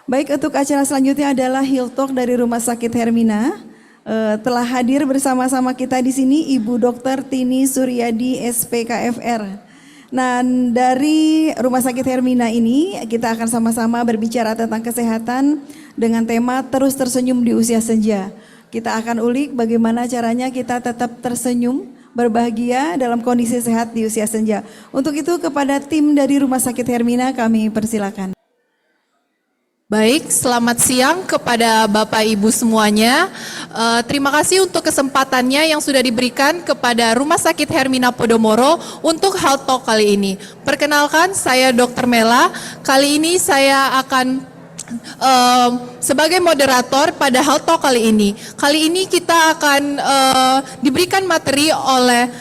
Baik, untuk acara selanjutnya adalah Health Talk dari Rumah Sakit Hermina. Telah hadir bersama-sama kita di sini Ibu Dr. Tini Suryadi SPKFR. Nah, dari Rumah Sakit Hermina ini kita akan sama-sama berbicara tentang kesehatan dengan tema terus tersenyum di usia senja. Kita akan ulik bagaimana caranya kita tetap tersenyum, berbahagia dalam kondisi sehat di usia senja. Untuk itu kepada tim dari Rumah Sakit Hermina kami persilakan. Baik, selamat siang kepada Bapak Ibu semuanya. Terima kasih untuk kesempatannya yang sudah diberikan kepada Rumah Sakit Hermina Podomoro untuk Health Talk kali ini. Perkenalkan, saya Dr. Mela. Kali ini saya akan sebagai moderator pada Health Talk kali ini. Kali ini kita akan diberikan materi oleh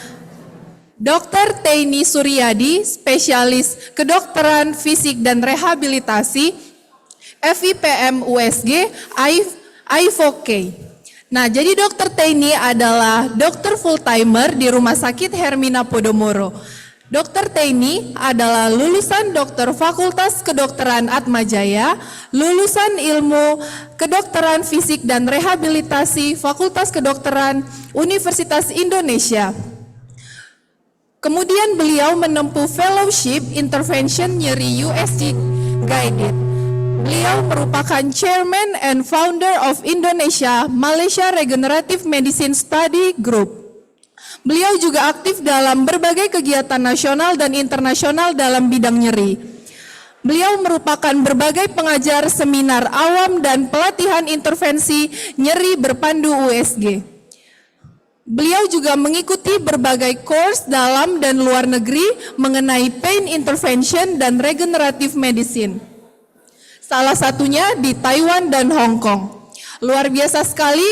Dr. Tini Suryadi, spesialis kedokteran fisik dan rehabilitasi, FIPM USG, IVOK. Nah, jadi Dr. Tini adalah dokter full-timer di Rumah Sakit Hermina Podomoro. Dr. Tini adalah lulusan dokter Fakultas Kedokteran Atmajaya, lulusan ilmu kedokteran fisik dan rehabilitasi Fakultas Kedokteran Universitas Indonesia. Kemudian beliau menempuh fellowship intervention nyeri USG Guided. Beliau merupakan Chairman and Founder of Indonesia Malaysia Regenerative Medicine Study Group. Beliau juga aktif dalam berbagai kegiatan nasional dan internasional dalam bidang nyeri. Beliau merupakan berbagai pengajar seminar awam dan pelatihan intervensi nyeri berpandu USG. Beliau juga mengikuti berbagai course dalam dan luar negeri mengenai pain intervention dan regenerative medicine. Salah satunya di Taiwan dan Hong Kong. Luar biasa sekali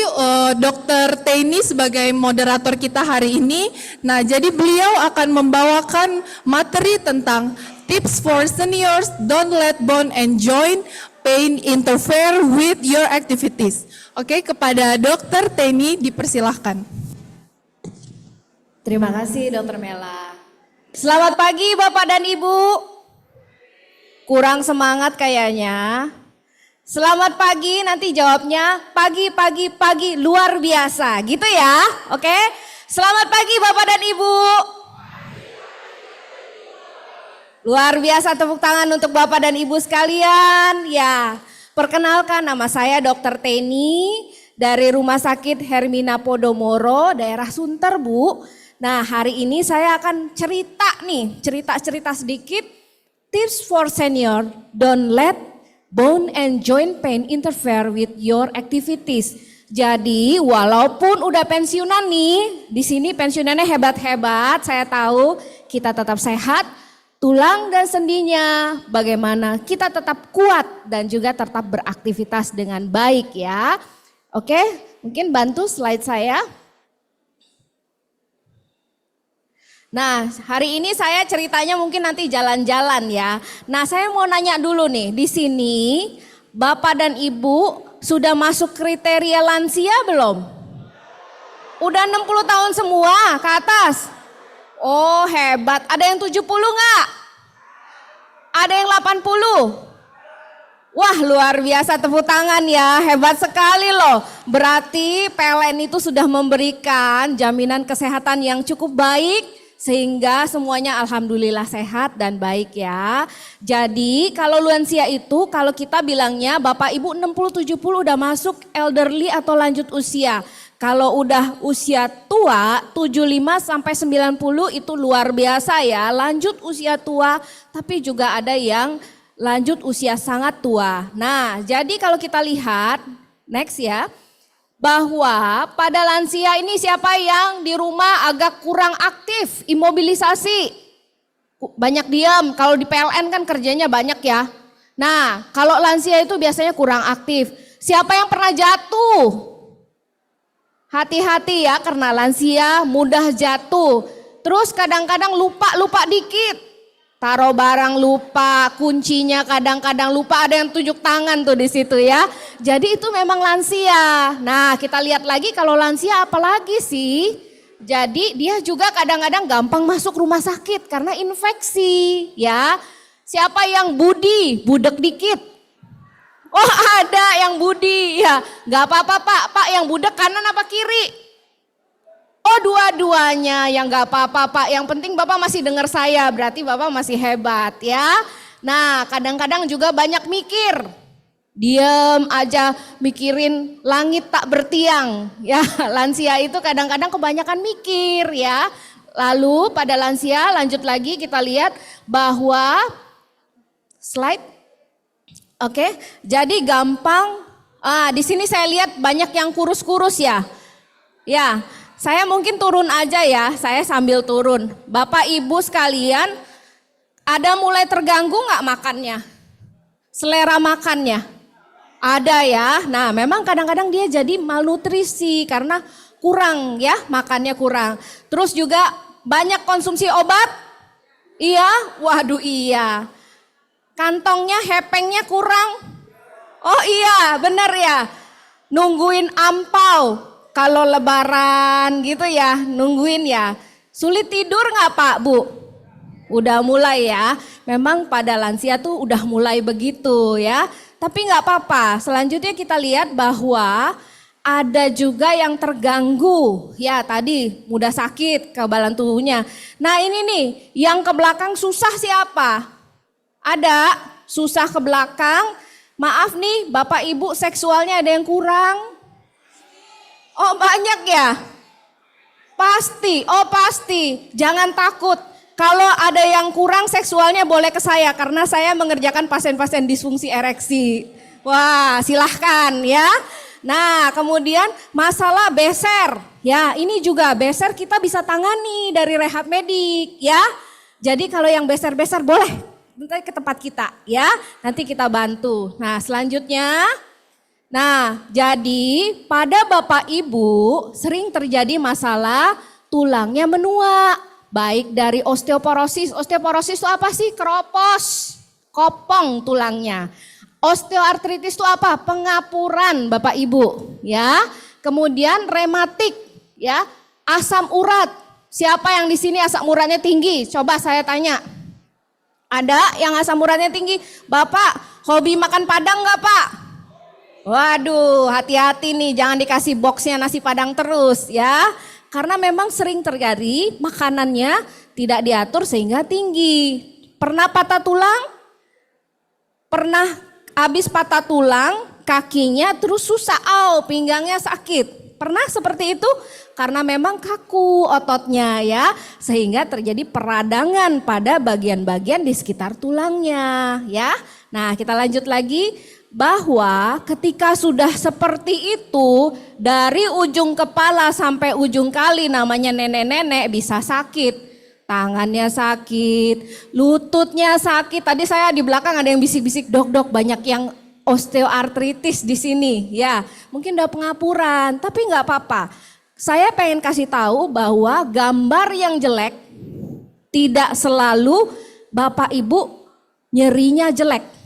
Dr. Tini sebagai moderator kita hari ini. Nah, jadi beliau akan membawakan materi tentang tips for seniors, don't let bone and joint pain interfere with your activities. Oke, kepada Dr. Tini dipersilahkan. Terima kasih Dr. Mela. Selamat pagi Bapak dan Ibu. Kurang semangat kayaknya. Selamat pagi, nanti jawabnya pagi luar biasa gitu ya. Oke. Selamat pagi Bapak dan Ibu. Luar biasa, tepuk tangan untuk Bapak dan Ibu sekalian. Ya, perkenalkan nama saya Dr. Teni dari Rumah Sakit Hermina Podomoro, daerah Sunter, Bu. Nah, hari ini saya akan cerita sedikit. Tips for senior, don't let bone and joint pain interfere with your activities. Jadi walaupun udah pensiunan nih, di sini pensiunannya hebat-hebat, saya tahu kita tetap sehat, tulang dan sendinya bagaimana kita tetap kuat dan juga tetap beraktivitas dengan baik ya. Oke, mungkin bantu slide saya. Nah, hari ini saya ceritanya mungkin nanti jalan-jalan ya. Nah, saya mau nanya dulu nih, di sini Bapak dan Ibu sudah masuk kriteria lansia belum? Udah 60 tahun semua ke atas? Oh, hebat. Ada yang 70 enggak? Ada yang 80? Wah, luar biasa, tepuk tangan ya, hebat sekali loh. Berarti PLN itu sudah memberikan jaminan kesehatan yang cukup baik, sehingga semuanya alhamdulillah sehat dan baik ya. Jadi kalau lansia itu kalau kita bilangnya Bapak Ibu 60-70 udah masuk elderly atau lanjut usia. Kalau udah usia tua 75-90 itu luar biasa ya, lanjut usia tua, tapi juga ada yang lanjut usia sangat tua. Nah, jadi kalau kita lihat next ya, bahwa pada lansia ini siapa yang di rumah agak kurang aktif, imobilisasi, banyak diam. Kalau di PLN kan kerjanya banyak ya. Nah, kalau lansia itu biasanya kurang aktif. Siapa yang pernah jatuh? Hati-hati ya, karena lansia mudah jatuh. Terus kadang-kadang lupa dikit. Taruh barang lupa, kuncinya kadang-kadang lupa, ada yang tunjuk tangan tuh di situ ya. Jadi itu memang lansia. Nah, kita lihat lagi kalau lansia apalagi sih? Jadi dia juga kadang-kadang gampang masuk rumah sakit karena infeksi ya. Siapa yang budek dikit? Oh, ada yang budi ya. Gak apa-apa Pak, Pak yang budek kanan apa kiri? Oh dua-duanya, yang gak apa-apa Pak, yang penting Bapak masih dengar saya, berarti Bapak masih hebat ya. Nah kadang-kadang juga banyak mikir, diem aja mikirin langit tak bertiang ya. Lansia itu kadang-kadang kebanyakan mikir ya. Lalu pada lansia lanjut lagi kita lihat bahwa slide. Oke, jadi gampang. Di sini saya lihat banyak yang kurus-kurus ya. Ya, saya mungkin turun aja ya, saya sambil turun. Bapak Ibu sekalian, ada mulai terganggu nggak makannya? Selera makannya? Ada ya. Nah, memang kadang-kadang dia jadi malnutrisi karena kurang ya, makannya kurang. Terus juga banyak konsumsi obat? Iya, waduh iya. Kantongnya, hepengnya kurang? Oh iya, benar ya. Nungguin ampau. Kalau lebaran gitu ya, nungguin ya. Sulit tidur nggak Pak, Bu? Udah mulai ya. Memang pada lansia tuh udah mulai begitu ya. Tapi nggak apa-apa. Selanjutnya kita lihat bahwa ada juga yang terganggu. Ya tadi mudah sakit kekebalan tubuhnya. Nah ini nih, yang ke belakang susah siapa? Ada susah ke belakang. Maaf nih Bapak Ibu, seksualnya ada yang kurang? Oh banyak ya? Pasti, oh pasti. Jangan takut. Kalau ada yang kurang seksualnya boleh ke saya. Karena saya mengerjakan pasien-pasien disfungsi ereksi. Wah silahkan ya. Nah kemudian masalah beser. Ya ini juga beser kita bisa tangani dari rehab medik ya. Jadi kalau yang beser-beser boleh. Nanti ke tempat kita ya. Nanti kita bantu. Nah selanjutnya. Nah, jadi pada Bapak Ibu sering terjadi masalah tulangnya menua, baik dari osteoporosis. Osteoporosis itu apa sih? Keropos, kopong tulangnya. Osteoartritis itu apa? Pengapuran Bapak Ibu, ya. Kemudian rematik, ya. Asam urat. Siapa yang di sini asam uratnya tinggi? Coba saya tanya. Ada yang asam uratnya tinggi? Bapak, hobi makan padang nggak Pak? Waduh, hati-hati nih, jangan dikasih boxnya nasi padang terus ya. Karena memang sering terjadi makanannya tidak diatur sehingga tinggi. Pernah patah tulang? Pernah habis patah tulang, kakinya terus susah, pinggangnya sakit. Pernah seperti itu? Karena memang kaku ototnya ya. Sehingga terjadi peradangan pada bagian-bagian di sekitar tulangnya ya. Nah kita lanjut lagi. Bahwa ketika sudah seperti itu dari ujung kepala sampai ujung kali namanya nenek-nenek bisa sakit. Tangannya sakit, lututnya sakit. Tadi saya di belakang ada yang bisik-bisik, dok banyak yang osteoartritis di sini. Ya mungkin udah pengapuran tapi nggak apa-apa. Saya pengen kasih tahu bahwa gambar yang jelek tidak selalu Bapak Ibu nyerinya jelek.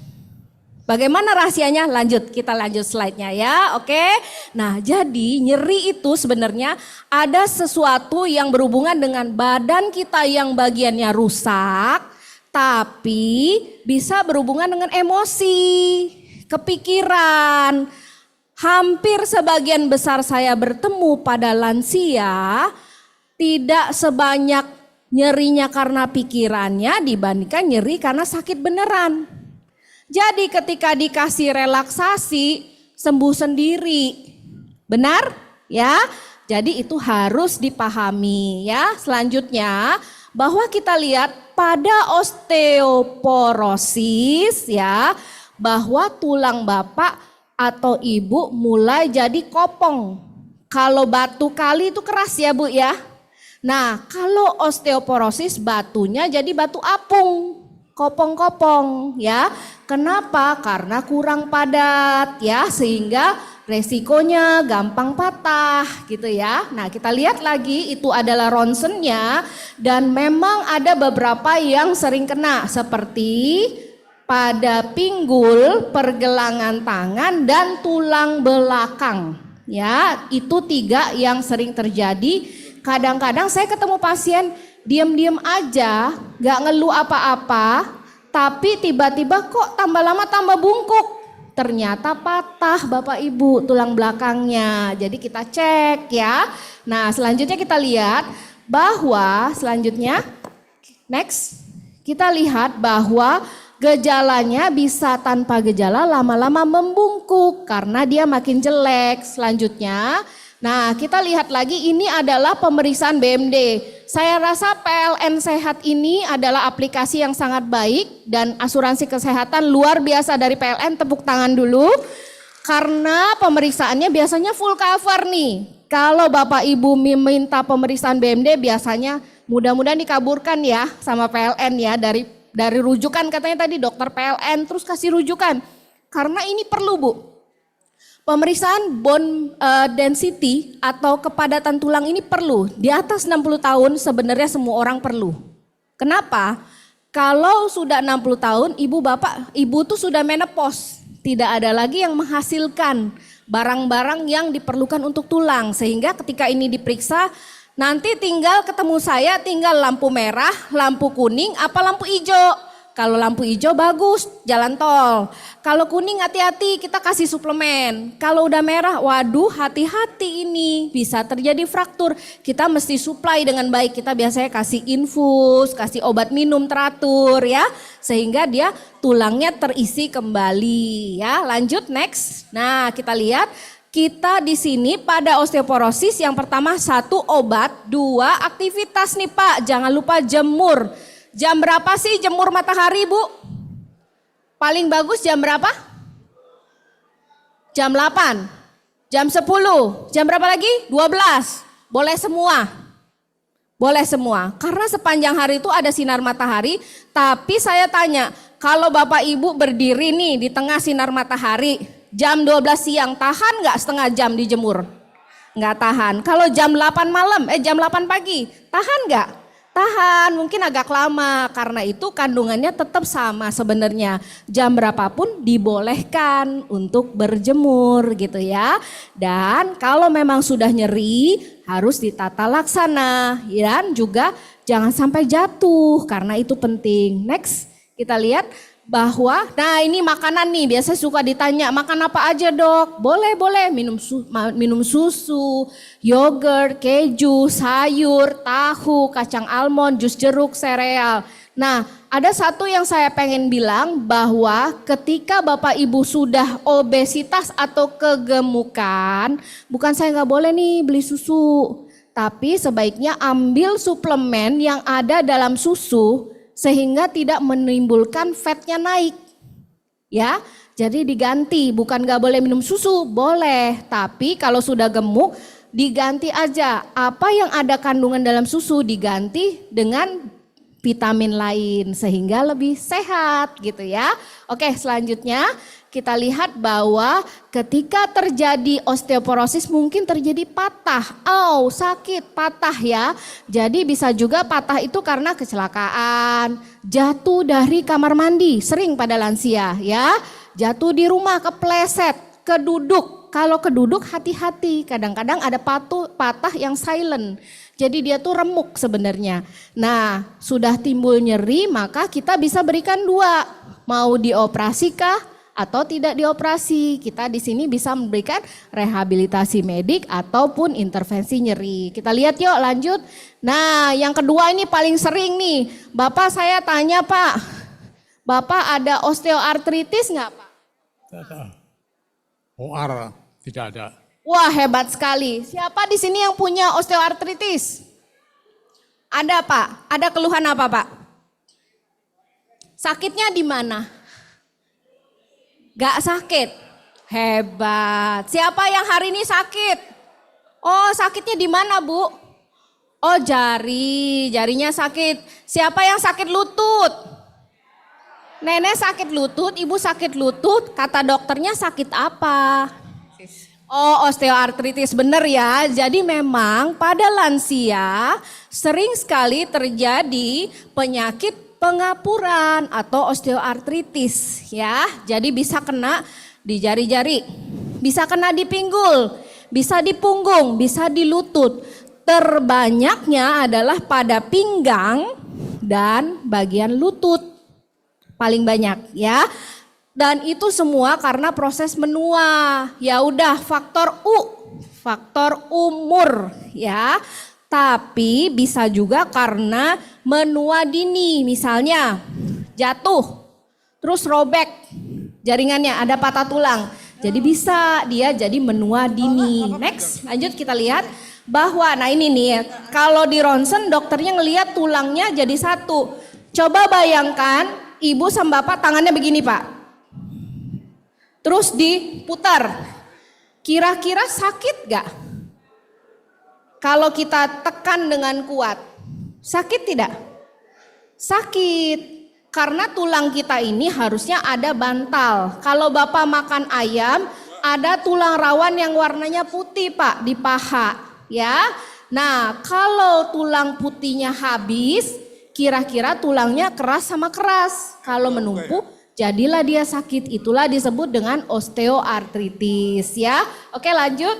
Bagaimana rahasianya? Kita lanjut slide-nya ya, oke. Nah jadi nyeri itu sebenarnya ada sesuatu yang berhubungan dengan badan kita yang bagiannya rusak. Tapi bisa berhubungan dengan emosi, kepikiran. Hampir sebagian besar saya bertemu pada lansia tidak sebanyak nyerinya karena pikirannya dibandingkan nyeri karena sakit beneran. Jadi ketika dikasih relaksasi sembuh sendiri. Benar? Ya. Jadi itu harus dipahami ya. Selanjutnya bahwa kita lihat pada osteoporosis ya, bahwa tulang Bapak atau Ibu mulai jadi kopong. Kalau batu kali itu keras ya Bu ya. Nah, kalau osteoporosis batunya jadi batu apung. Kopong-kopong ya. Kenapa? Karena kurang padat ya, sehingga resikonya gampang patah gitu ya. Nah kita lihat lagi itu adalah ronsennya dan memang ada beberapa yang sering kena seperti pada pinggul, pergelangan tangan dan tulang belakang ya. Itu 3 yang sering terjadi. Kadang-kadang saya ketemu pasien diam-diam aja, gak ngeluh apa-apa, tapi tiba-tiba kok tambah lama tambah bungkuk. ternyata patah Bapak Ibu tulang belakangnya. Jadi kita cek ya. Nah selanjutnya kita lihat bahwa selanjutnya next kita lihat bahwa gejalanya bisa tanpa gejala lama-lama membungkuk karena dia makin jelek. Selanjutnya nah kita lihat lagi ini adalah pemeriksaan BMD. Saya rasa PLN Sehat ini adalah aplikasi yang sangat baik dan asuransi kesehatan luar biasa dari PLN, tepuk tangan dulu. Karena pemeriksaannya biasanya full cover nih. Kalau Bapak Ibu meminta pemeriksaan BMD biasanya mudah-mudahan dikaburkan ya sama PLN ya dari rujukan katanya tadi dokter PLN terus kasih rujukan. Karena ini perlu Bu. Pemeriksaan bone density atau kepadatan tulang ini perlu. Di atas 60 tahun sebenarnya semua orang perlu. Kenapa? Kalau sudah 60 tahun ibu tuh sudah menopause. Tidak ada lagi yang menghasilkan barang-barang yang diperlukan untuk tulang. Sehingga ketika ini diperiksa nanti tinggal ketemu saya tinggal lampu merah, lampu kuning, apa lampu hijau. Kalau lampu hijau bagus, jalan tol. Kalau kuning hati-hati kita kasih suplemen. Kalau udah merah, waduh hati-hati ini bisa terjadi fraktur. Kita mesti supply dengan baik. Kita biasanya kasih infus, kasih obat minum teratur ya. Sehingga dia tulangnya terisi kembali ya. Lanjut next. Nah kita lihat. Kita di sini pada osteoporosis yang pertama 1 obat, 2 aktivitas nih Pak. Jangan lupa jemur. Jam berapa sih jemur matahari Bu? Paling bagus jam berapa? Jam 8, jam 10, jam berapa lagi? 12, boleh semua. Boleh semua, karena sepanjang hari itu ada sinar matahari. Tapi saya tanya, kalau Bapak Ibu berdiri nih di tengah sinar matahari, jam 12 siang tahan gak setengah jam dijemur? Nggak tahan. Kalau jam 8 malam, jam 8 pagi, tahan gak? Tahan, mungkin agak lama karena itu kandungannya tetap sama sebenarnya. Jam berapapun dibolehkan untuk berjemur gitu ya. Dan kalau memang sudah nyeri harus ditata laksana dan juga jangan sampai jatuh karena itu penting. Next kita lihat bahwa nah ini makanan nih biasa suka ditanya makan apa aja Dok? Boleh minum susu, yogurt, keju, sayur, tahu, kacang almond, jus jeruk, sereal. Nah ada satu yang saya pengen bilang bahwa ketika Bapak Ibu sudah obesitas atau kegemukan, bukan saya nggak boleh nih beli susu, tapi sebaiknya ambil suplemen yang ada dalam susu sehingga tidak menimbulkan fatnya naik ya. Jadi diganti, bukan gak boleh minum susu, boleh, tapi kalau sudah gemuk diganti aja apa yang ada kandungan dalam susu diganti dengan vitamin lain sehingga lebih sehat gitu ya. Oke selanjutnya kita lihat bahwa ketika terjadi osteoporosis mungkin terjadi patah, sakit patah ya. Jadi bisa juga patah itu karena kecelakaan, jatuh dari kamar mandi, sering pada lansia ya. Jatuh di rumah, kepleset, keduduk. Kalau keduduk hati-hati, kadang-kadang ada patah yang silent. Jadi dia tuh remuk sebenarnya. Nah sudah timbul nyeri maka kita bisa berikan 2, mau dioperasi kah? Atau tidak dioperasi, kita di sini bisa memberikan rehabilitasi medik ataupun intervensi nyeri. Kita lihat yuk lanjut. Nah yang kedua ini paling sering nih, Bapak saya tanya Pak, Bapak ada osteoartritis nggak Pak? Tidak ada. OR tidak ada. Wah hebat sekali, siapa di sini yang punya osteoartritis? Ada Pak, ada keluhan apa Pak? Sakitnya di mana? Gak sakit, hebat. Siapa yang hari ini sakit? Oh sakitnya di mana Bu? Oh jarinya sakit. Siapa yang sakit lutut? Nenek sakit lutut, ibu sakit lutut. Kata dokternya sakit apa? Oh osteoartritis, bener ya. Jadi memang pada lansia sering sekali terjadi penyakit pengapuran atau osteoartritis ya. Jadi bisa kena di jari-jari, bisa kena di pinggul, bisa di punggung, bisa di lutut. Terbanyaknya adalah pada pinggang dan bagian lutut. Paling banyak ya. Dan itu semua karena proses menua. Ya udah faktor umur ya. Tapi bisa juga karena menua dini, misalnya jatuh, terus robek jaringannya, ada patah tulang. Jadi bisa dia jadi menua dini. Next, lanjut kita lihat bahwa, nah ini nih, kalau di ronsen dokternya ngelihat tulangnya jadi satu. Coba bayangkan ibu sama bapak tangannya begini Pak. Terus diputar, kira-kira sakit gak? Kalau kita tekan dengan kuat, sakit tidak? Sakit, karena tulang kita ini harusnya ada bantal. Kalau Bapak makan ayam, ada tulang rawan yang warnanya putih Pak, di paha. Ya, nah kalau tulang putihnya habis, kira-kira tulangnya keras sama keras. Kalau menumpuk, jadilah dia sakit. Itulah disebut dengan osteoartritis ya. Oke lanjut.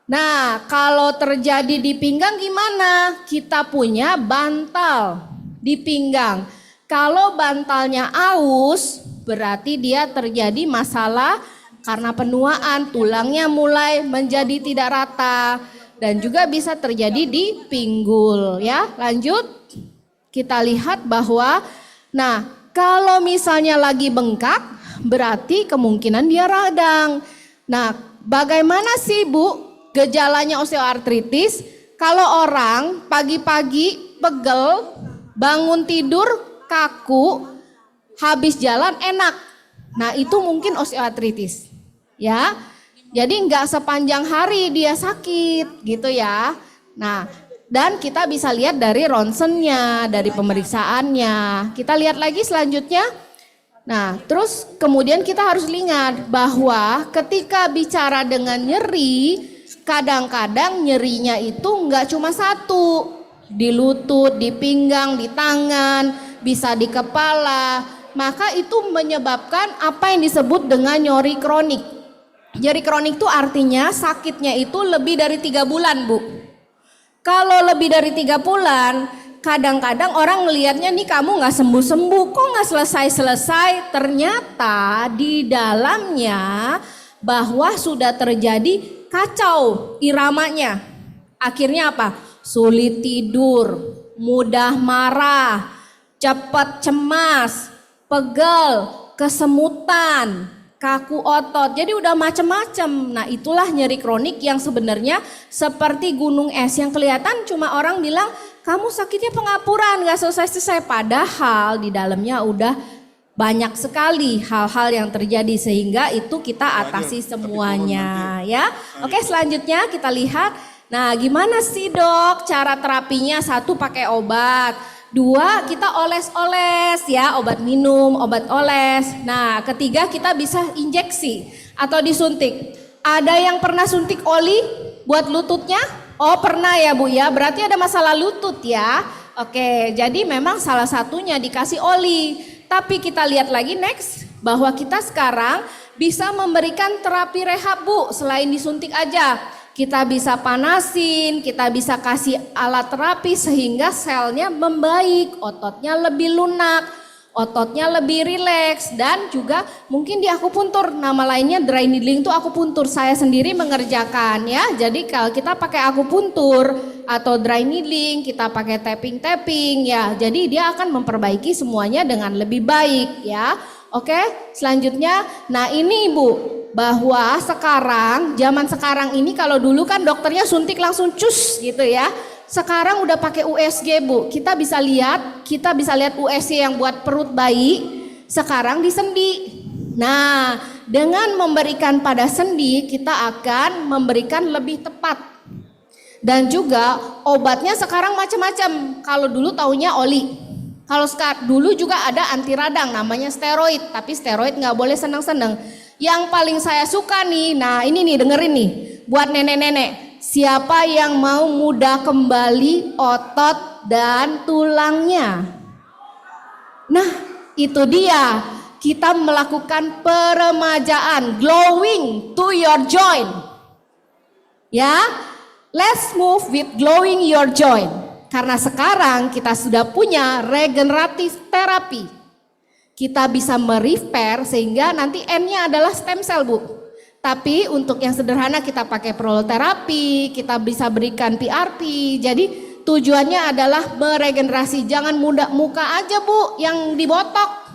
Nah, kalau terjadi di pinggang gimana? Kita punya bantal di pinggang. Kalau bantalnya aus, berarti dia terjadi masalah karena penuaan, tulangnya mulai menjadi tidak rata dan juga bisa terjadi di pinggul ya. Lanjut. Kita lihat bahwa nah, kalau misalnya lagi bengkak, berarti kemungkinan dia radang. Nah, bagaimana sih Bu gejalanya osteoartritis? Kalau orang pagi-pagi pegel, bangun tidur kaku, habis jalan enak. Nah, itu mungkin osteoartritis. Ya. Jadi nggak sepanjang hari dia sakit gitu ya. Nah, dan kita bisa lihat dari ronsennya, dari pemeriksaannya. Kita lihat lagi selanjutnya. Nah, terus kemudian kita harus ingat bahwa ketika bicara dengan nyeri, kadang-kadang nyerinya itu nggak cuma satu, di lutut, di pinggang, di tangan, bisa di kepala, maka itu menyebabkan apa yang disebut dengan nyeri kronik. Nyeri kronik itu artinya sakitnya itu lebih dari 3 bulan Bu. Kalau lebih dari 3 bulan, kadang-kadang orang melihatnya nih kamu nggak sembuh-sembuh, kok nggak selesai-selesai, ternyata di dalamnya bahwa sudah terjadi kacau iramanya. Akhirnya apa? Sulit tidur, mudah marah, cepat cemas, pegel, kesemutan, kaku otot. Jadi udah macem-macem. Nah, itulah nyeri kronik yang sebenarnya seperti gunung es yang kelihatan cuma orang bilang kamu sakitnya pengapuran, gak selesai-selesai. Padahal di dalamnya udah banyak sekali hal-hal yang terjadi sehingga itu kita atasi semuanya ya. Oke, selanjutnya kita lihat. Nah, gimana sih Dok cara terapinya? 1 pakai obat, 2 kita oles-oles ya, obat minum, obat oles. Nah, 3 kita bisa injeksi atau disuntik. Ada yang pernah suntik oli buat lututnya? Oh, pernah ya Bu ya, berarti ada masalah lutut ya. Oke, jadi memang salah satunya dikasih oli. Tapi kita lihat lagi next, bahwa kita sekarang bisa memberikan terapi rehab Bu, selain disuntik aja. Kita bisa panasin, kita bisa kasih alat terapi sehingga selnya membaik, ototnya lebih lunak, ototnya lebih rileks, dan juga mungkin di akupuntur, nama lainnya dry needling itu akupuntur, saya sendiri mengerjakan ya. Jadi kalau kita pakai akupuntur atau dry needling, kita pakai tapping ya, jadi dia akan memperbaiki semuanya dengan lebih baik ya. Oke, selanjutnya, nah ini Ibu, bahwa sekarang, zaman sekarang ini kalau dulu kan dokternya suntik langsung cus gitu ya. Sekarang udah pakai USG Bu, kita bisa lihat USG yang buat perut bayi, sekarang di sendi. Nah, dengan memberikan pada sendi, kita akan memberikan lebih tepat. Dan juga obatnya sekarang macam-macam, kalau dulu taunya oli. Kalau dulu juga ada anti radang namanya steroid, tapi steroid nggak boleh senang-senang. Yang paling saya suka nih, nah ini nih dengerin nih, buat nenek-nenek. Siapa yang mau mudah kembali otot dan tulangnya? Nah itu dia, kita melakukan peremajaan, glowing to your joint. Ya, let's move with glowing your joint. Karena sekarang kita sudah punya regeneratif terapi. kita bisa merepair sehingga nanti N-nya adalah stem cell, Bu. Tapi untuk yang sederhana kita pakai proloterapi, kita bisa berikan PRP. Jadi tujuannya adalah meregenerasi. Jangan muka aja, Bu, yang dibotok.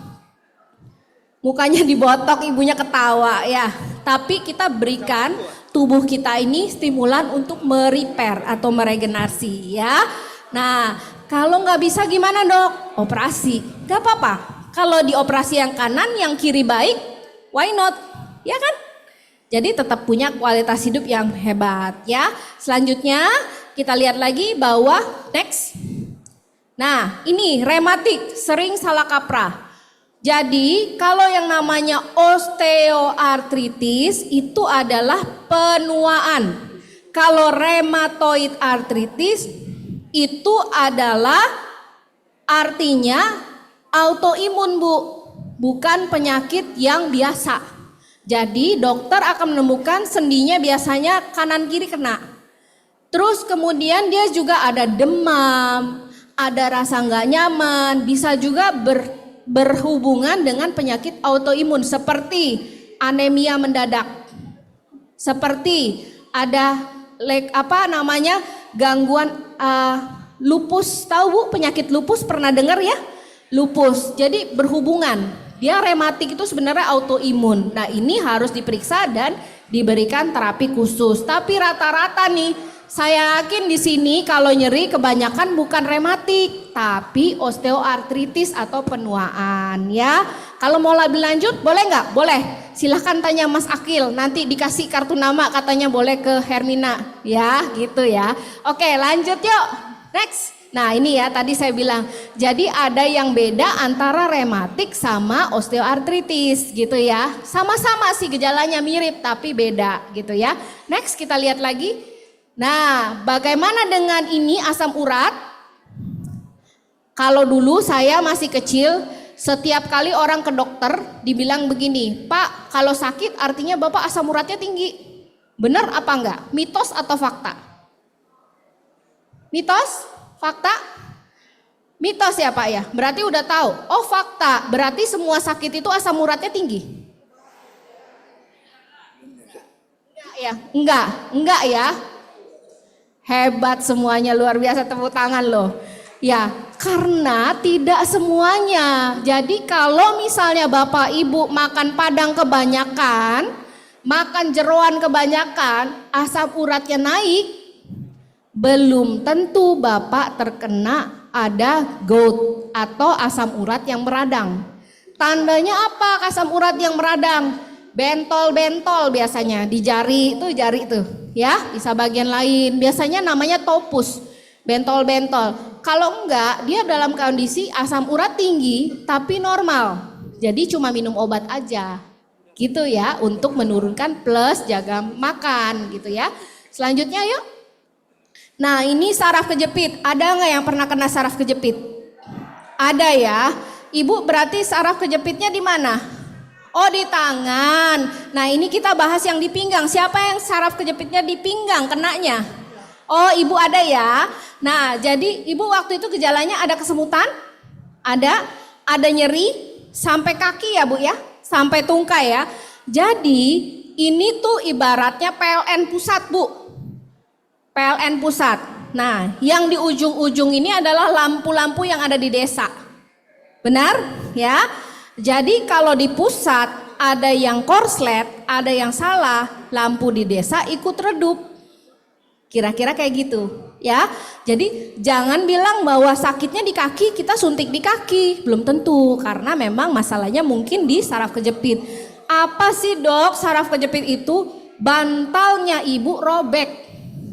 Mukanya dibotok, ibunya ketawa ya. Tapi kita berikan tubuh kita ini stimulan untuk merepair atau meregenerasi ya. Nah, kalau nggak bisa gimana, Dok? Operasi. Gak apa-apa. Kalau dioperasi yang kanan, yang kiri baik, why not? Ya kan? Jadi tetap punya kualitas hidup yang hebat ya. Selanjutnya kita lihat lagi bahwa next. Nah, ini rematik, sering salah kaprah. Jadi kalau yang namanya osteoartritis itu adalah penuaan. Kalau rheumatoid arthritis itu adalah artinya autoimun, Bu, bukan penyakit yang biasa. Jadi dokter akan menemukan sendinya biasanya kanan kiri kena. Terus kemudian dia juga ada demam, ada rasa nggak nyaman, bisa juga berhubungan dengan penyakit autoimun seperti anemia mendadak, seperti ada gangguan lupus. Tahu, Bu, penyakit lupus pernah dengar ya? Lupus. Jadi berhubungan. Dia rematik itu sebenarnya autoimun. Nah, ini harus diperiksa dan diberikan terapi khusus. Tapi rata-rata nih, saya yakin di sini kalau nyeri kebanyakan bukan rematik, tapi osteoartritis atau penuaan ya. Kalau mau lebih lanjut boleh nggak? Boleh. Silahkan tanya Mas Akil, nanti dikasih kartu nama katanya boleh ke Hermina ya, gitu ya. Oke, lanjut yuk. Next. Nah, ini ya tadi saya bilang. Jadi ada yang beda antara rematik sama osteoartritis gitu ya. Sama-sama sih gejalanya mirip tapi beda gitu ya. Next kita lihat lagi. Nah, bagaimana dengan ini asam urat? Kalau dulu saya masih kecil, setiap kali orang ke dokter dibilang begini, Pak, kalau sakit artinya Bapak asam uratnya tinggi. Benar apa enggak? Mitos atau fakta? Mitos? Fakta? Mitos ya Pak ya? Berarti udah tahu. Oh, fakta, berarti semua sakit itu asam uratnya tinggi? Enggak ya? Enggak ya? Hebat semuanya, luar biasa, tepuk tangan loh. Ya, karena tidak semuanya. Jadi kalau misalnya Bapak Ibu makan padang kebanyakan, makan jeroan kebanyakan, asam uratnya naik, belum tentu Bapak terkena ada gout atau asam urat yang meradang. Tandanya apa asam urat yang meradang? Bentol-bentol biasanya di jari itu ya, bisa bagian lain. Biasanya namanya topus, bentol-bentol. Kalau enggak, dia dalam kondisi asam urat tinggi tapi normal. Jadi cuma minum obat aja. Gitu ya, untuk menurunkan plus jaga makan gitu ya. Selanjutnya yuk. Nah, ini saraf kejepit. Ada nggak yang pernah kena saraf kejepit? Ada ya. Ibu berarti saraf kejepitnya di mana? Oh, di tangan. Nah, ini kita bahas yang di pinggang. Siapa yang saraf kejepitnya di pinggang kenanya? Oh, ibu ada ya. Nah, jadi ibu waktu itu gejalanya ada kesemutan? Ada nyeri sampai kaki ya Bu ya? Sampai tungkai ya. Jadi ini tuh ibaratnya PLN pusat Bu. PLN pusat. Nah, yang di ujung-ujung ini adalah lampu-lampu yang ada di desa. Benar ya? Jadi kalau di pusat ada yang korslet, ada yang salah, lampu di desa ikut redup. Kira-kira kayak gitu ya. Jadi jangan bilang bahwa sakitnya di kaki kita suntik di kaki. Belum tentu, karena memang masalahnya mungkin di saraf kejepit. Apa sih Dok saraf kejepit itu? Bantalnya ibu robek.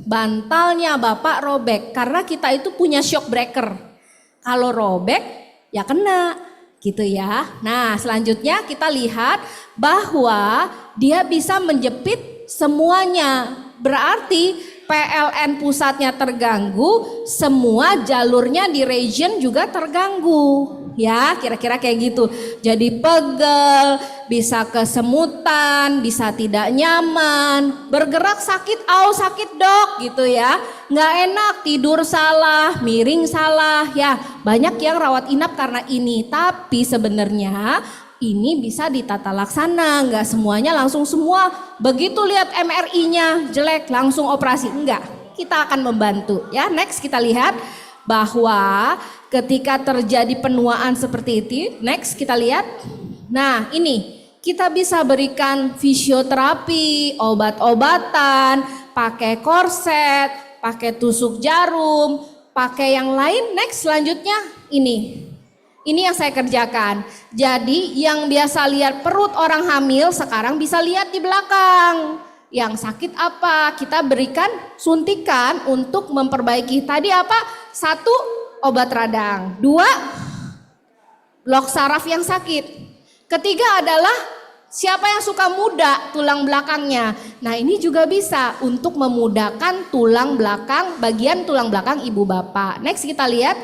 Bantalnya bapak robek. Karena kita itu punya shock breaker. Kalau robek ya kena. Gitu ya. Nah, selanjutnya kita lihat bahwa dia bisa menjepit semuanya. Berarti PLN pusatnya terganggu, semua jalurnya di region juga terganggu. ya, kira-kira kayak gitu. Jadi pegel, bisa kesemutan, bisa tidak nyaman, bergerak sakit, sakit dok gitu ya. Nggak enak, tidur salah, miring salah ya. Banyak yang rawat inap karena ini, tapi sebenarnya ini bisa ditata laksana, nggak semuanya langsung semua. Begitu lihat MRI-nya jelek langsung operasi, enggak. Kita akan membantu ya. Next kita lihat bahwa ketika terjadi penuaan seperti itu, next kita lihat. Nah ini kita bisa berikan fisioterapi, obat-obatan, pakai korset, pakai tusuk jarum, pakai yang lain. Next selanjutnya ini yang saya kerjakan. Jadi yang biasa lihat perut orang hamil sekarang bisa lihat di belakang. Yang sakit apa? Kita berikan suntikan untuk memperbaiki. Tadi apa? 1, obat radang. 2, blok saraf yang sakit. Ketiga adalah siapa yang suka muda tulang belakangnya. Nah ini juga bisa untuk memudahkan tulang belakang, bagian tulang belakang ibu bapak. Next kita lihat.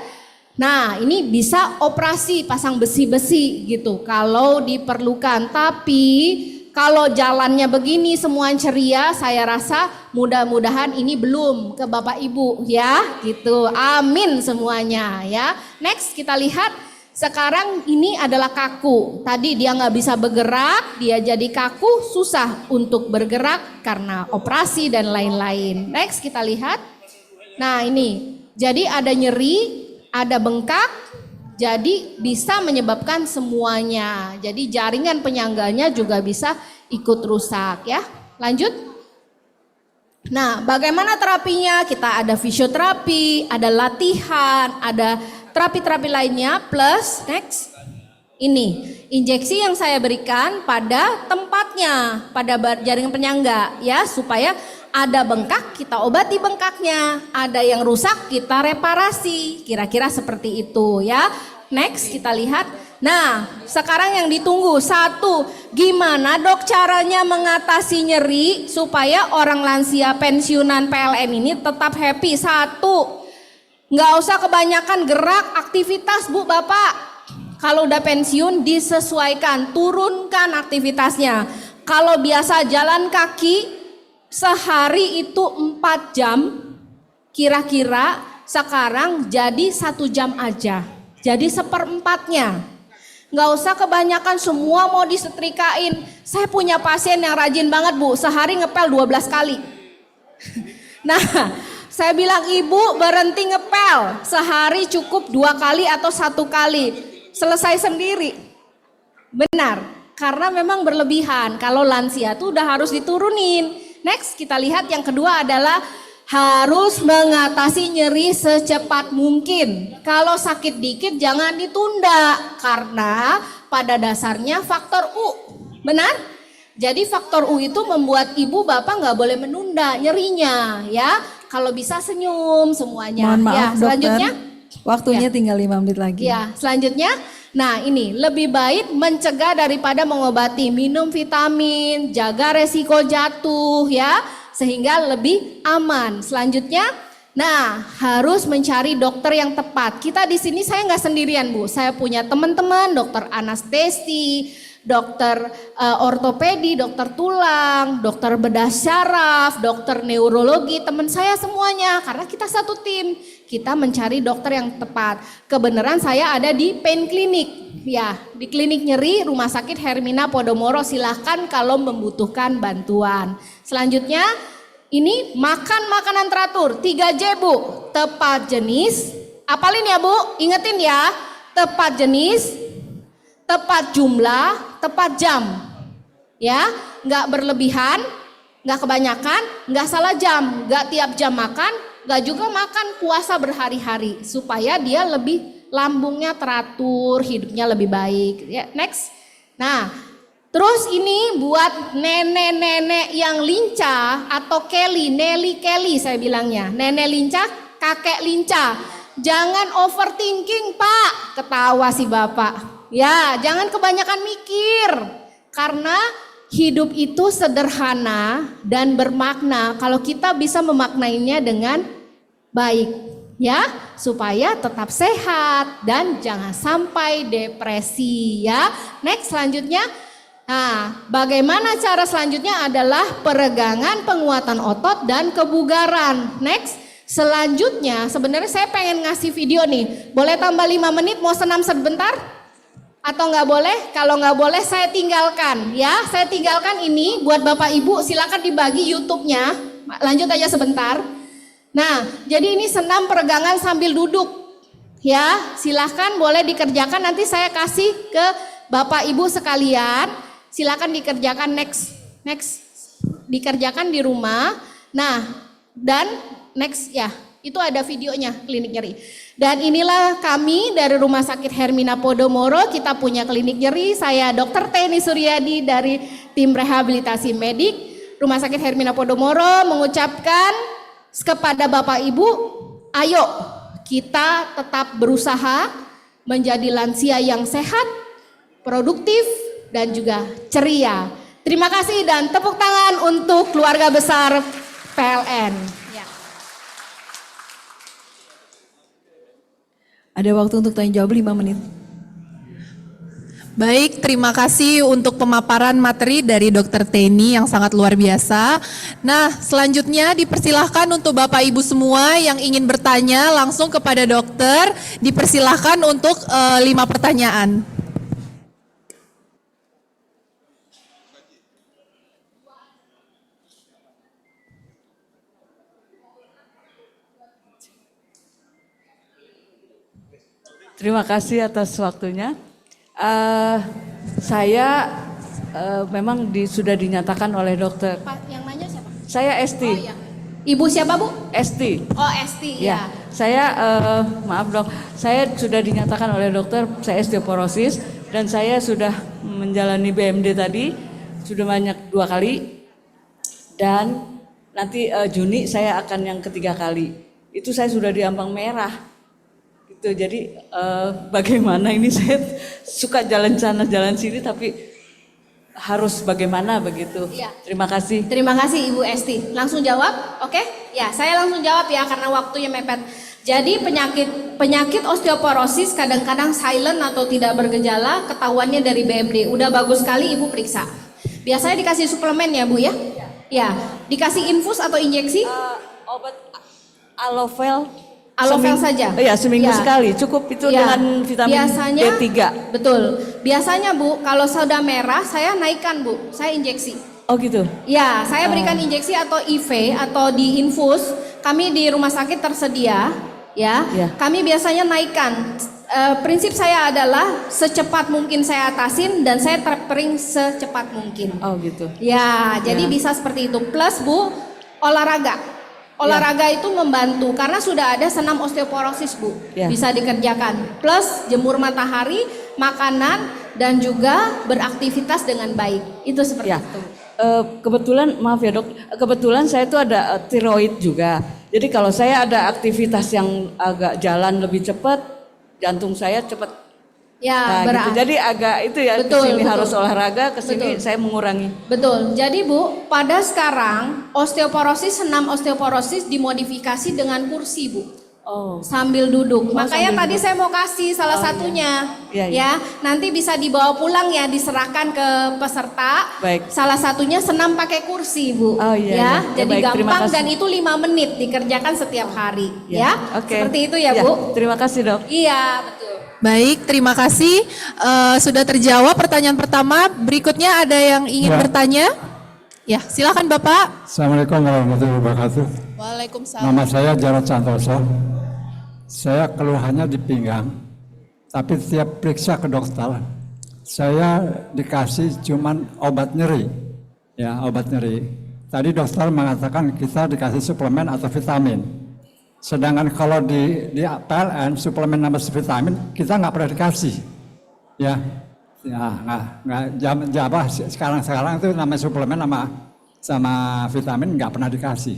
Nah ini bisa operasi pasang besi-besi gitu kalau diperlukan. Tapi kalau jalannya begini semua ceria, saya rasa mudah-mudahan ini belum ke bapak ibu ya gitu. Amin semuanya ya. Next kita lihat, sekarang ini adalah kaku. Tadi dia nggak bisa bergerak, dia jadi kaku, susah untuk bergerak karena operasi dan lain-lain. Next kita lihat. Nah ini, jadi ada nyeri, ada bengkak. Jadi bisa menyebabkan semuanya. Jadi jaringan penyangganya juga bisa ikut rusak ya. Lanjut. Nah, bagaimana terapinya? Kita ada fisioterapi, ada latihan, ada terapi-terapi lainnya plus next. Ini injeksi yang saya berikan pada tempatnya, pada jaringan penyangga ya, supaya ada bengkak kita obati bengkaknya, ada yang rusak kita reparasi, kira-kira seperti itu ya. Next kita lihat. Nah sekarang yang ditunggu 1, gimana dok caranya mengatasi nyeri supaya orang lansia pensiunan PLN ini tetap happy? 1, nggak usah kebanyakan gerak aktivitas bu bapak. Kalau udah pensiun disesuaikan, turunkan aktivitasnya. Kalau biasa jalan kaki sehari itu 4 jam, kira-kira sekarang jadi 1 jam aja. Jadi 1/4-nya. Nggak usah kebanyakan semua mau disetrikain. Saya punya pasien yang rajin banget bu, sehari ngepel 12 kali. Nah saya bilang ibu berhenti ngepel, sehari cukup 2 kali atau 1 kali. Selesai sendiri. Benar, karena memang berlebihan. Kalau lansia tuh udah harus diturunin. Next kita lihat yang kedua adalah harus mengatasi nyeri secepat mungkin. Kalau sakit dikit jangan ditunda, karena pada dasarnya faktor U. Benar? Jadi faktor U itu membuat ibu bapak nggak boleh menunda nyerinya ya. Kalau bisa senyum semuanya. Mohon maaf ya, selanjutnya. dokter. Waktunya tinggal 5 menit lagi. Ya, selanjutnya, nah ini lebih baik mencegah daripada mengobati. Minum vitamin, jaga resiko jatuh ya, sehingga lebih aman. Selanjutnya, nah harus mencari dokter yang tepat. Kita di sini saya nggak sendirian bu, saya punya teman-teman dokter anestesi, dokter ortopedi, dokter tulang, dokter bedah syaraf, dokter neurologi, teman saya semuanya. Karena kita satu tim, kita mencari dokter yang tepat. Kebenaran saya ada di pain clinic, ya di klinik nyeri Rumah Sakit Hermina Podomoro. Silahkan kalau membutuhkan bantuan. Selanjutnya, ini makan makanan teratur, 3J bu, tepat jenis. Apalin ya bu, ingetin ya, tepat jenis, tepat jumlah, tepat jam, ya, nggak berlebihan, nggak kebanyakan, nggak salah jam, nggak tiap jam makan, nggak juga makan puasa berhari-hari, supaya dia lebih lambungnya teratur, hidupnya lebih baik. Ya, next. Nah, terus ini buat nenek-nenek yang lincah atau Nelly Kelly saya bilangnya, nenek lincah, kakek lincah, jangan overthinking pak, ketawa si bapak. Ya, jangan kebanyakan mikir, karena hidup itu sederhana dan bermakna kalau kita bisa memaknainya dengan baik. ya, supaya tetap sehat dan jangan sampai depresi ya. Next selanjutnya. Nah, bagaimana cara selanjutnya adalah peregangan, penguatan otot dan kebugaran. Next, selanjutnya sebenarnya saya pengen ngasih video nih. Boleh tambah 5 menit, mau senam sebentar? Atau nggak boleh? Kalau nggak boleh saya tinggalkan ya. Saya tinggalkan ini buat Bapak Ibu, silakan dibagi YouTube-nya. Lanjut aja sebentar. Nah, jadi ini senam peregangan sambil duduk. Ya, silahkan boleh dikerjakan, nanti saya kasih ke Bapak Ibu sekalian. Silakan dikerjakan next dikerjakan di rumah. Nah, dan next ya, itu ada videonya klinik nyeri. Dan inilah kami dari Rumah Sakit Hermina Podomoro, kita punya klinik nyeri. Saya Dr. Teni Suryadi dari tim rehabilitasi medik Rumah Sakit Hermina Podomoro mengucapkan kepada Bapak Ibu, ayo kita tetap berusaha menjadi lansia yang sehat, produktif, dan juga ceria. Terima kasih dan tepuk tangan untuk keluarga besar PLN. Ya. Ada waktu untuk tanya jawab 5 menit. Baik, terima kasih untuk pemaparan materi dari Dr. Teni yang sangat luar biasa. Nah, selanjutnya dipersilahkan untuk Bapak Ibu semua yang ingin bertanya langsung kepada dokter, dipersilahkan untuk 5 pertanyaan. Terima kasih atas waktunya. Saya memang sudah dinyatakan oleh dokter. Pak, yang nanya siapa? Saya Esti. Oh iya. Ibu siapa Bu? Esti. Oh Esti Ya, ya. saya maaf dok, saya sudah dinyatakan oleh dokter saya osteoporosis dan saya sudah menjalani BMD tadi sudah banyak 2 kali dan nanti Juni saya akan yang ketiga kali. Itu saya sudah di ambang merah. Gitu, jadi bagaimana ini saya suka jalan sana jalan sini tapi harus bagaimana begitu. Ya. Terima kasih. Terima kasih Ibu Esti. Langsung jawab, oke? Ya, saya langsung jawab ya karena waktunya mepet. Jadi penyakit osteoporosis kadang-kadang silent atau tidak bergejala, ketahuannya dari BMD. Udah bagus sekali Ibu periksa. Biasanya dikasih suplemen ya Bu ya? Ya, dikasih infus atau injeksi? Obat Alovel. Alovel saja? Iya, seminggu Ya. sekali. Cukup itu Ya, dengan vitamin biasanya, D3. Betul. Biasanya Bu, kalau sudah merah saya naikkan Bu, saya injeksi. Oh gitu. Ya, saya berikan injeksi atau IV atau di infus. Kami di rumah sakit tersedia, ya. Ya. Kami biasanya naikkan. Prinsip saya adalah secepat mungkin saya atasin dan saya terpering secepat mungkin. Oh gitu. Ya, jadi bisa seperti itu. Plus Bu, olahraga. Olahraga itu membantu karena sudah ada senam osteoporosis Bu, Ya. bisa dikerjakan. Plus jemur matahari, makanan dan juga beraktivitas dengan baik. Itu seperti Ya. itu. Kebetulan maaf ya dok, kebetulan saya itu ada tiroid juga. Jadi kalau saya ada aktivitas yang agak jalan lebih cepat, jantung saya cepat. Ya, Gitu. Jadi agak itu ya Betul, kesini betul. harus olahraga, kesini Betul. saya mengurangi. Betul. Jadi Bu, pada sekarang senam osteoporosis dimodifikasi dengan kursi Bu. Oh. Sambil duduk. Makanya sambil tadi duduk. saya mau kasih salah satunya. Iya, iya. Ya, nanti bisa dibawa pulang ya, diserahkan ke peserta. Baik. Salah satunya senam pakai kursi, Bu. Oh, iya, iya. Ya, Jadi baik, terima gampang kasih. dan itu 5 menit dikerjakan setiap hari, ya. Oke. Seperti itu ya, Bu. Terima kasih dok. Iya, betul. Baik, terima kasih. Sudah terjawab pertanyaan pertama. Berikutnya ada yang ingin Ya. bertanya? Ya, silakan Bapak. Assalamualaikum warahmatullahi wabarakatuh. Waalaikumsalam. Nama saya Jarod Santoso. Saya keluhannya di pinggang, tapi tiap periksa ke dokter, saya dikasih cuman obat nyeri. Ya, obat nyeri. Tadi dokter mengatakan kita dikasih suplemen atau vitamin. Sedangkan kalau di PLN suplemen sama vitamin kita nggak pernah dikasih. Ya, sekarang itu namanya suplemen sama vitamin nggak pernah dikasih.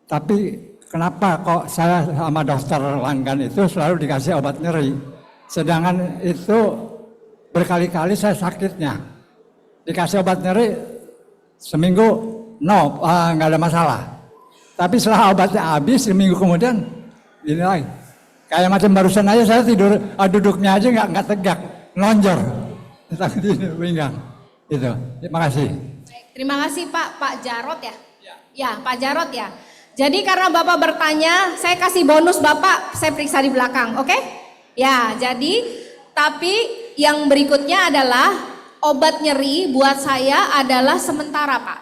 Tapi kenapa kok saya sama dokter langgan itu selalu dikasih obat nyeri, sedangkan itu berkali-kali saya sakitnya. Dikasih obat nyeri seminggu nggak ada masalah. Tapi setelah obatnya habis seminggu kemudian Ini lagi. Kayak macam barusan aja saya tidur, duduknya aja nggak tegak, lonjor. Takut ini pinggang. Itu. Terima kasih. Baik, terima kasih Pak Jarot ya. Ya, Pak Jarot ya. Jadi karena Bapak bertanya, saya kasih bonus Bapak, saya periksa di belakang, oke? Ya, jadi tapi yang berikutnya adalah obat nyeri buat saya adalah sementara Pak.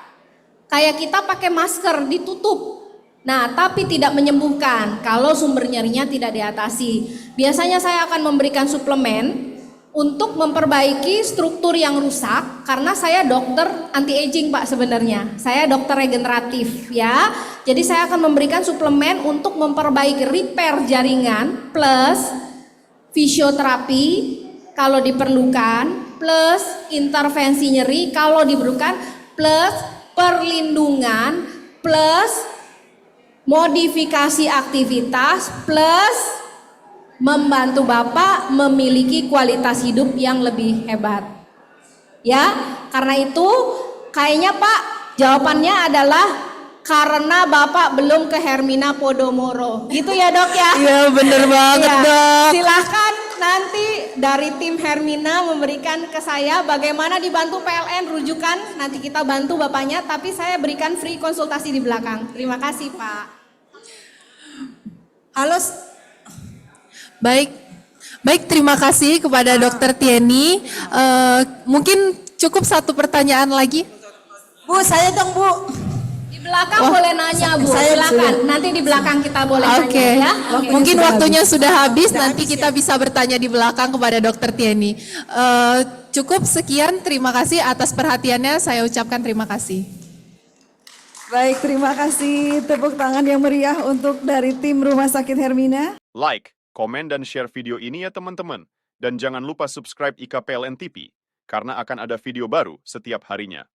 Kayak kita pakai masker ditutup. Nah, tapi tidak menyembuhkan kalau sumber nyerinya tidak diatasi. Biasanya saya akan memberikan suplemen untuk memperbaiki struktur yang rusak karena saya dokter anti aging Pak sebenarnya. Saya dokter regeneratif ya. Jadi saya akan memberikan suplemen untuk memperbaiki repair jaringan plus fisioterapi kalau diperlukan, plus intervensi nyeri kalau diperlukan, plus perlindungan, plus modifikasi aktivitas, plus membantu Bapak memiliki kualitas hidup yang lebih hebat. Ya, karena itu kayaknya Pak jawabannya adalah karena Bapak belum ke Hermina Podomoro. Gitu ya Dok ya? Iya bener banget Ya, Dok. silahkan nanti dari tim Hermina memberikan ke saya bagaimana dibantu PLN rujukan. Nanti kita bantu Bapaknya, tapi saya berikan free konsultasi di belakang. Terima kasih Pak. Halo, Baik, terima kasih kepada Dokter Tieni. Mungkin cukup satu pertanyaan lagi. Bu, saya dong Bu. Di belakang boleh nanya Bu, saya silakan. Nanti di belakang kita boleh Oke, nanya ya. mungkin waktunya sudah habis. Nanti kita bisa bertanya di belakang kepada Dokter Tieni. Cukup sekian. Terima kasih atas perhatiannya. Saya ucapkan terima kasih. Baik, terima kasih. Tepuk tangan yang meriah untuk dari tim Rumah Sakit Hermina. Like, komen, dan share video ini ya teman-teman. Dan jangan lupa subscribe IKPLN TV, karena akan ada video baru setiap harinya.